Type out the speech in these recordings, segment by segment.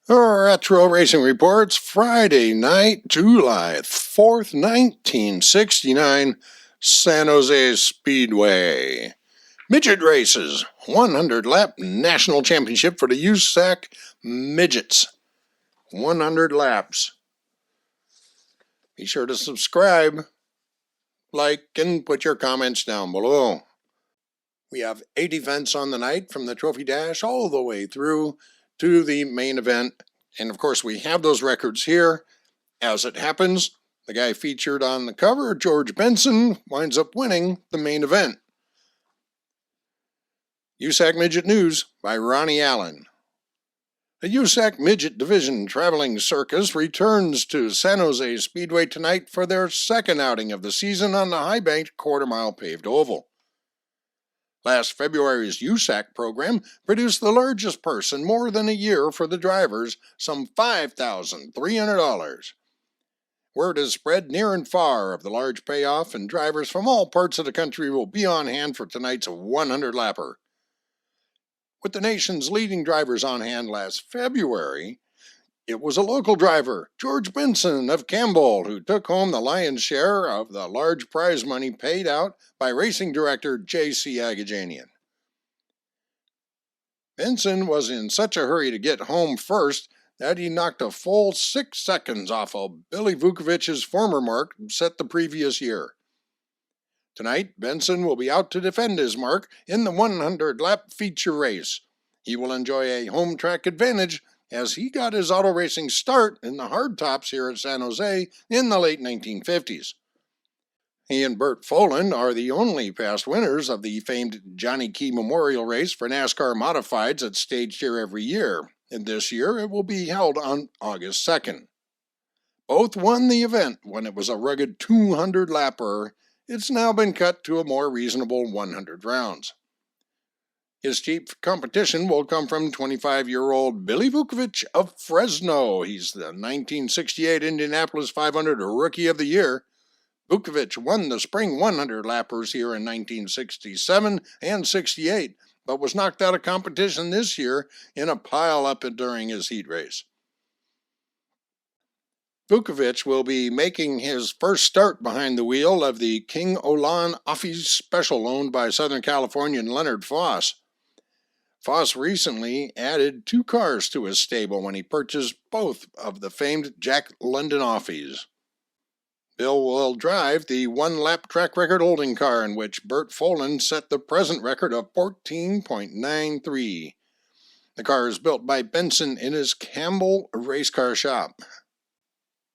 Retro Racing Reports, Friday night, July 4th, 1969, San Jose Speedway. Midget Races, 100-lap national championship for the USAC Midgets. 100 laps. Be sure to subscribe, like, and put your comments down below. We have 8 events on the night, from the Trophy Dash all the way through to the main event. And of course, we have those records here. As it happens, the guy featured on the cover, George Benson, winds up winning the main event. USAC Midget News by Ronnie Allen. The USAC Midget Division Traveling Circus returns to San Jose Speedway tonight for their second outing of the season on the high-banked quarter-mile paved oval. Last February's USAC program produced the largest purse in more than a year for the drivers, some $5,300. Word is spread near and far of the large payoff, and drivers from all parts of the country will be on hand for tonight's 100-lapper. With the nation's leading drivers on hand last February, it was a local driver, George Benson of Campbell, who took home the lion's share of the large prize money paid out by racing director J.C. Agajanian. Benson was in such a hurry to get home first that he knocked a full 6 seconds off of Billy Vukovich's former mark set the previous year. Tonight, Benson will be out to defend his mark in the 100-lap feature race. He will enjoy a home track advantage as he got his auto racing start in the hardtops here at San Jose in the late 1950s. He and Burt Foland are the only past winners of the famed Johnny Key Memorial Race for NASCAR Modifieds that's staged here every year, and this year it will be held on August 2nd. Both won the event when it was a rugged 200-lapper. It's now been cut to a more reasonable 100 rounds. His chief competition will come from 25-year-old Billy Vukovich of Fresno. He's the 1968 Indianapolis 500 Rookie of the Year. Vukovich won the spring 100-lappers here in 1967 and 68, but was knocked out of competition this year in a pile-up during his heat race. Vukovich will be making his first start behind the wheel of the King Olan Office Special owned by Southern Californian Leonard Foss. Foss recently added 2 cars to his stable when he purchased both of the famed Jack London Offies. Bill will drive the 1-lap track record holding car in which Burt Foland set the present record of 14.93. The car is built by Benson in his Campbell race car shop.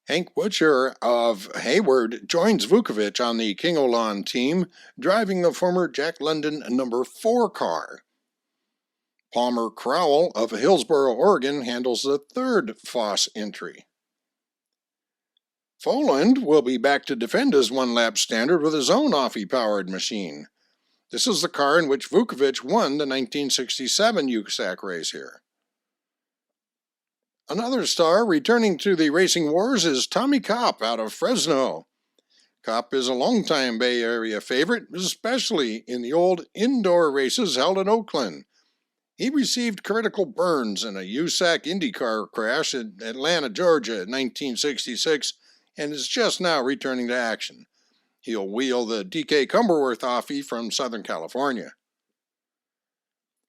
Hank Butcher of Hayward joins Vukovich on the King Olan team, driving the former Jack London number 4 car. Palmer Crowell of Hillsboro, Oregon handles the 3rd Foss entry. Foland will be back to defend his 1-lap standard with his own Offie-powered machine. This is the car in which Vukovich won the 1967 USAC race here. Another star returning to the racing wars is Tommy Copp out of Fresno. Copp is a longtime Bay Area favorite, especially in the old indoor races held in Oakland. He received critical burns in a USAC IndyCar crash in Atlanta, Georgia in 1966 and is just now returning to action. He'll wheel the DK Cumberworth Offie from Southern California.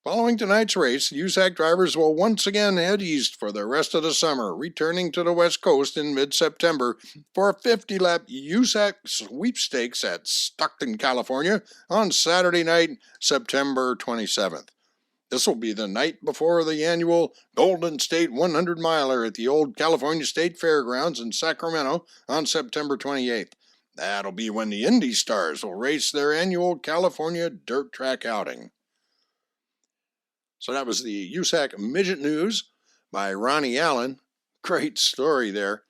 Following tonight's race, USAC drivers will once again head east for the rest of the summer, returning to the West Coast in mid-September for a 50-lap USAC sweepstakes at Stockton, California on Saturday night, September 27th. This will be the night before the annual Golden State 100-miler at the old California State Fairgrounds in Sacramento on September 28th. That'll be when the Indy Stars will race their annual California dirt track outing. So that was the USAC Midget News by Ronnie Allen. Great story there.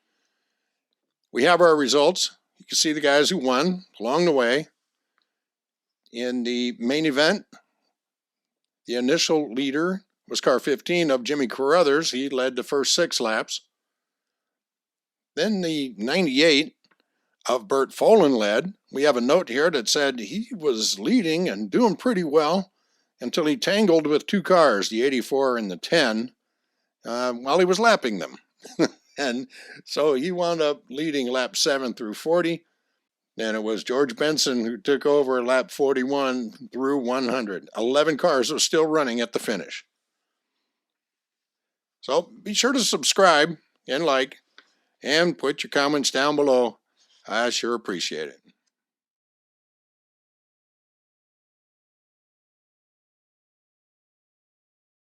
We have our results. You can see the guys who won along the way. In the main event, the initial leader was car 15 of Jimmy Caruthers. He led the first 6 laps. Then the 98 of Burt Foland led. We have a note here that said he was leading and doing pretty well until he tangled with 2 cars, the 84 and the 10. while he was lapping them. And so he wound up leading lap 7 through 40. And it was George Benson who took over lap 41 through 100. 11 cars were still running at the finish. So be sure to subscribe and like, and put your comments down below. I sure appreciate it.